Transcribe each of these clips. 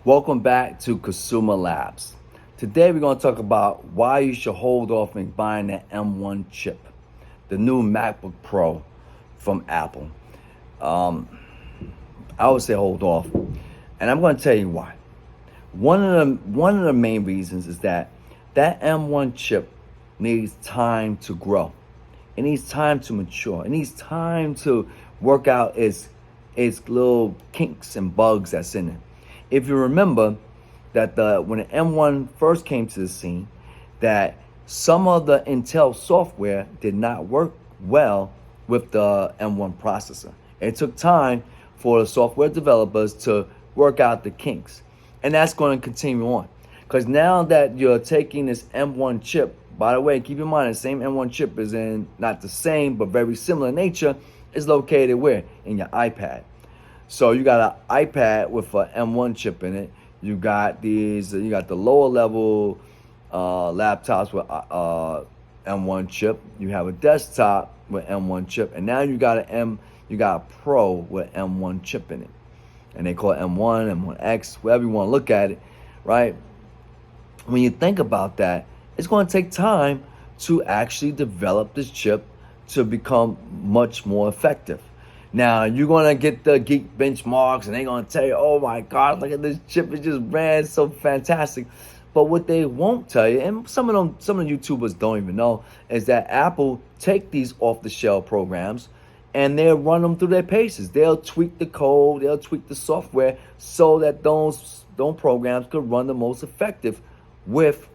Welcome back to Consumer Labs. Today we're going to talk about why you should hold off in buying the M1 chip, the new MacBook Pro from Apple. Um, I would say hold off, and I'm going to tell you why. One of the main reasons is that M1 chip needs time to grow. It needs time to mature. It needs time to work out its little kinks and bugs that's in it. If you remember that when the M1 first came to the scene, that some of the Intel software did not work well with the M1 processor. It took time for the software developers to work out the kinks. And that's going to continue on. Because now that you're taking this M1 chip, by the way, keep in mind the same M1 chip is in, not the same, but very similar nature, is located where? In your iPad. So you got an iPad with an M1 chip in it. You got the lower level laptops with M1 chip. You have a desktop with M1 chip, and now you got a Pro with M1 chip in it, and they call it M1, M1X, whatever you want to look at it, right? When you think about that, it's going to take time to actually develop this chip to become much more effective. Now, you're going to get the geek benchmarks and they're going to tell you, oh my God, look at this chip. It just ran so fantastic. But what they won't tell you, and some of the YouTubers don't even know, is that Apple take these off-the-shelf programs and they'll run them through their paces. They'll tweak the code, they'll tweak the software so that those programs could run the most effective with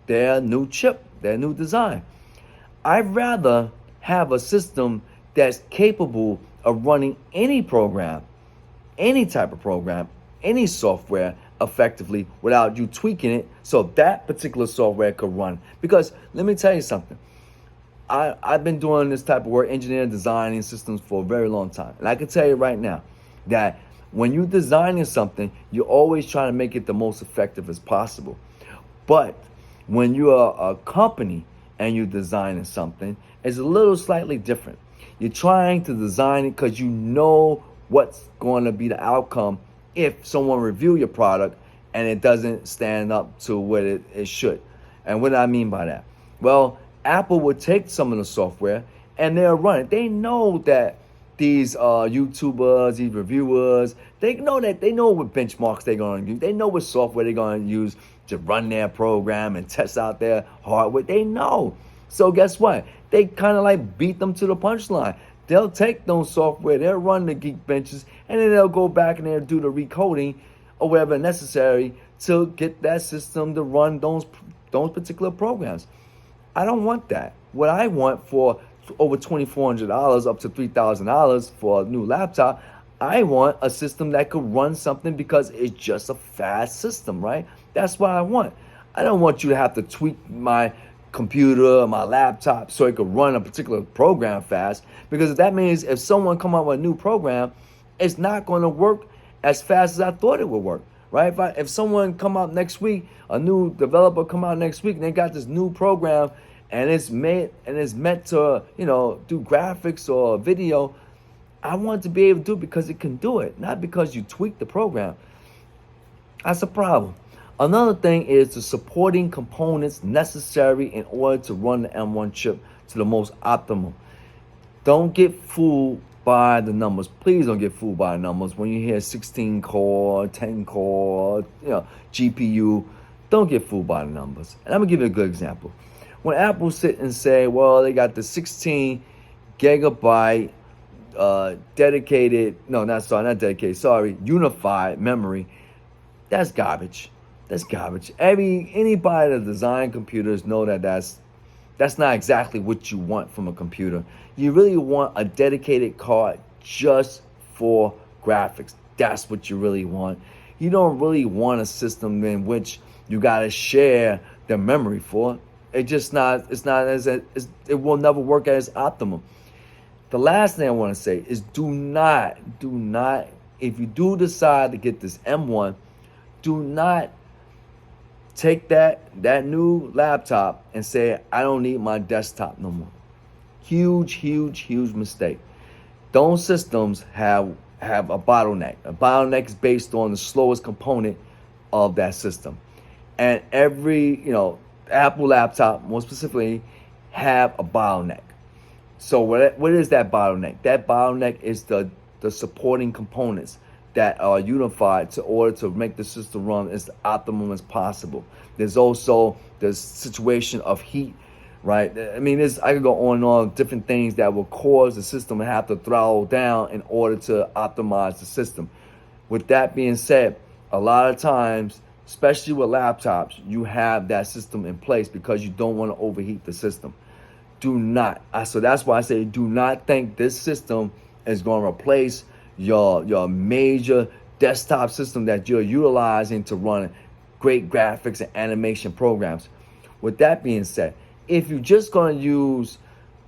their new chip, their new design. I'd rather have a system that's capable of running any program, any type of program, any software effectively without you tweaking it so that particular software could run. Because let me tell you something. I've been doing this type of work, engineering, designing systems for a very long time. And I can tell you right now that when you're designing something, you're always trying to make it the most effective as possible. But when you're a company and you're designing something, it's a little slightly different. You're trying to design it because you know what's going to be the outcome if someone review your product and it doesn't stand up to what it should. And what do I mean by that? Well, Apple would take some of the software and they'll run it. They know that these YouTubers, these reviewers, they know what benchmarks they're going to use. They know what software they're going to use to run their program and test out their hardware. They know. So guess what? They kind of like beat them to the punchline. They'll take those software, they'll run the Geekbenches, and then they'll go back and they'll do the recoding or whatever necessary to get that system to run those particular programs. I don't want that. What I want for over $2,400 up to $3,000 for a new laptop, I want a system that could run something because it's just a fast system, right? That's what I want. I don't want you to have to tweak my computer or my laptop so it could run a particular program fast, because that means if someone come up with a new program, it's not going to work as fast as I thought it would work, right? If someone come out next week, a new developer come out next week and they got this new program and it's meant to, do graphics or video, I want to be able to do it because it can do it, not because you tweak the program. That's a problem. Another thing is the supporting components necessary in order to run the M1 chip to the most optimal. Don't get fooled by the numbers. Please don't get fooled by the numbers. When you hear 16 core, 10 core, GPU, don't get fooled by the numbers. And I'm going to give you a good example. When Apple sit and say, well, they got the 16 gigabyte unified memory, that's garbage. That's garbage. Anybody that design computers know that that's not exactly what you want from a computer. You really want a dedicated card just for graphics. That's what you really want. You don't really want a system in which you gotta share the memory for. It will never work as optimum. The last thing I want to say is do not, if you do decide to get this M1, do not take that new laptop and say, I don't need my desktop no more. Huge mistake. Those systems have a bottleneck. A bottleneck is based on the slowest component of that system. And every, Apple laptop, more specifically, have a bottleneck. So what is that bottleneck? That bottleneck is the supporting components that are unified to order to make the system run as optimum as possible. There's also the situation of heat, right? I mean, I could go on and on different things that will cause the system to have to throttle down in order to optimize the system. With that being said, a lot of times, especially with laptops, you have that system in place because you don't want to overheat the system. Do not. So that's why I say do not think this system is going to replace your major desktop system that you're utilizing to run great graphics and animation programs. With that being said, if you're just going to use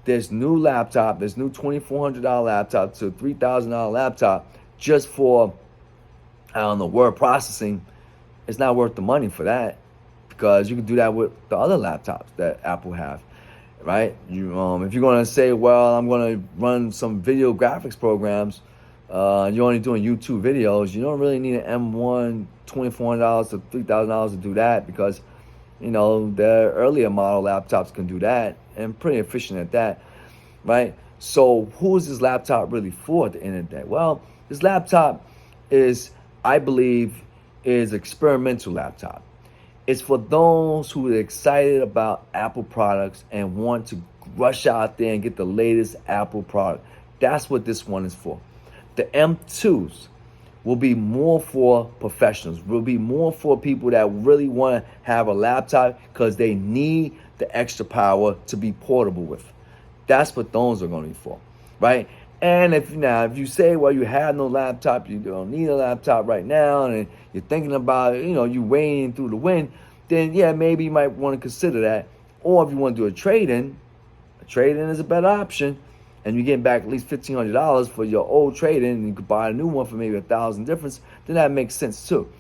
this new laptop, this new $2,400 laptop to $3,000 laptop just for, I don't know, word processing, it's not worth the money for that, because you can do that with the other laptops that Apple have, right? If you're going to say, well, I'm going to run some video graphics programs, you're only doing YouTube videos, you don't really need an M1 $2,400 to $3,000 to do that, because the earlier model laptops can do that and pretty efficient at that, right? So who is this laptop really for at the end of the day? Well, this laptop I believe, is experimental laptop. It's for those who are excited about Apple products and want to rush out there and get the latest Apple product. That's what this one is for. The M2s will be more for professionals, will be more for people that really want to have a laptop because they need the extra power to be portable with. That's what those are going to be for, right? And if you say, well, you have no laptop, you don't need a laptop right now, and you're thinking about, you wading through the wind, then yeah, maybe you might want to consider that. Or if you want to do a trade-in is a better option, and you're getting back at least $1,500 for your old trade-in, and you could buy a new one for maybe $1,000 difference, then that makes sense too.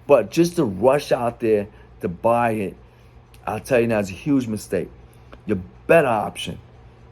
But just to rush out there to buy it, I'll tell you now, it's a huge mistake. Your better option,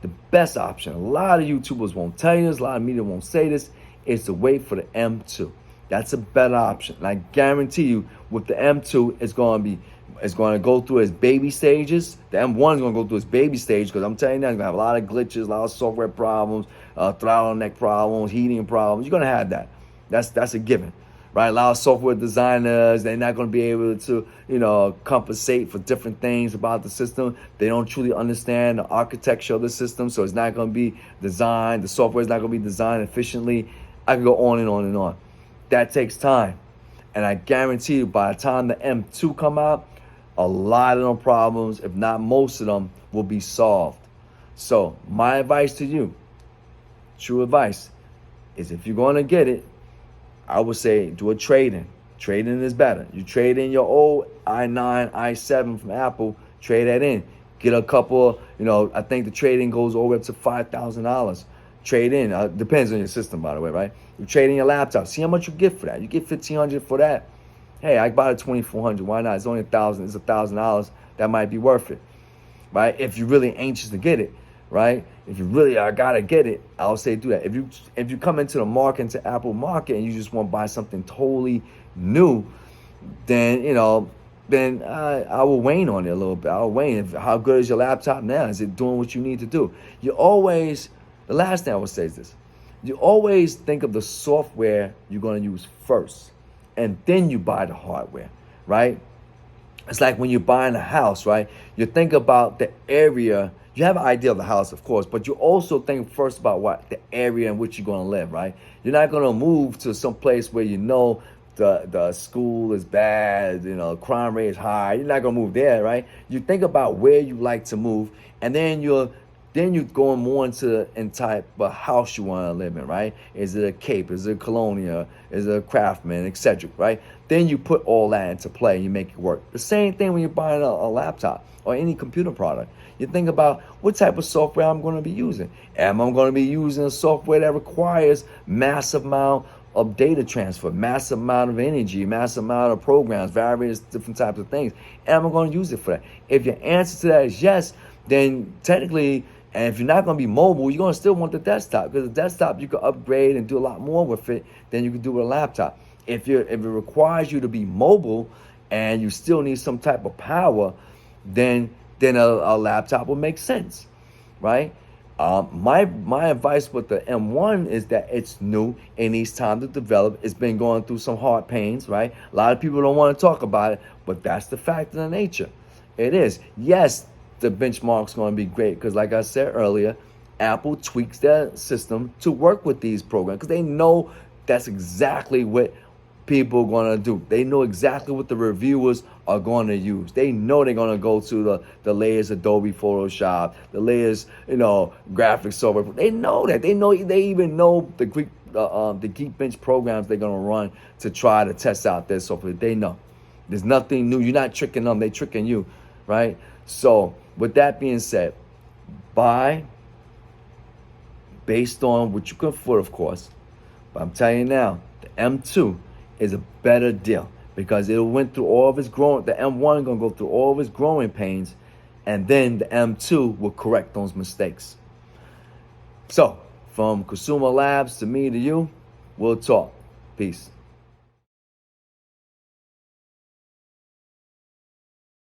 the best option, a lot of YouTubers won't tell you this, a lot of media won't say this, is to wait for the M2. That's a better option. And I guarantee you, with the M2, it's going to go through its baby stages. The M1 is going to go through its baby stage, because I'm telling you now, it's going to have a lot of glitches, a lot of software problems, throttle neck problems, heating problems. You're going to have that. That's a given, right? A lot of software designers, they're not going to be able to, compensate for different things about the system. They don't truly understand the architecture of the system, so it's not going to be designed. The software is not going to be designed efficiently. I can go on and on and on. That takes time. And I guarantee you, by the time the M2 come out, a lot of them problems, if not most of them, will be solved. So my advice to you, true advice, is if you're going to get it, I would say do a trade-in. Trade-in is better. You trade in your old i9, i7 from Apple, trade that in. Get a couple, I think the trade-in goes over up to $5,000. Trade in, depends on your system, by the way, right? You trade in your laptop. See how much you get for that. You get $1,500 for that. Hey, I bought it $2,400. Why not? It's only $1,000. It's $1,000. That might be worth it, right? If you're really anxious to get it, right? If you really are gotta get it, I'll say do that. If you come into the market, into Apple market, and you just want to buy something totally new, then then I will wane on it a little bit. I'll wane. How good is your laptop now? Is it doing what you need to do? The last thing I would say is this. You always think of the software you're going to use first, and then you buy the hardware, right? It's like when you're buying a house, right? You think about the area. You have an idea of the house, of course, but you also think first about the area in which you're going to live, right? You're not going to move to some place where the school is bad, crime rate is high. You're not going to move there, right? You think about where you like to move, and then you're going more into type of house you want to live in, right? Is it a Cape? Is it a Colonial? Is it a Craftsman, etc., right? Then you put all that into play and you make it work. The same thing when you're buying a laptop or any computer product. You think about what type of software I'm going to be using. Am I going to be using a software that requires massive amount of data transfer, massive amount of energy, massive amount of programs, various different types of things? Am I going to use it for that? If your answer to that is yes, then technically, and if you're not going to be mobile, you're going to still want the desktop, because the desktop you can upgrade and do a lot more with it than you can do with a laptop. If it requires you to be mobile and you still need some type of power, then a laptop will make sense, right? My advice with the M1 is that it's new, it needs time to develop. It's been going through some hard pains, right? A lot of people don't want to talk about it, but that's the fact of the nature. It is. Yes, the benchmark's going to be great because, like I said earlier, Apple tweaks their system to work with these programs because they know that's exactly what people are going to do. They know exactly what the reviewers are going to use. They know they're going to go to the latest Adobe Photoshop, the latest, graphics software. They know that. They even know the Geekbench programs they're going to run to try to test out their software. They know. There's nothing new. You're not tricking them. They're tricking you, right? So with that being said, buy based on what you can afford, of course. But I'm telling you now, the M2 is a better deal because it went through all of its growing. The M1 gonna go through all of its growing pains, and then the M2 will correct those mistakes. So, from Consumer Labs to me to you, we'll talk. Peace.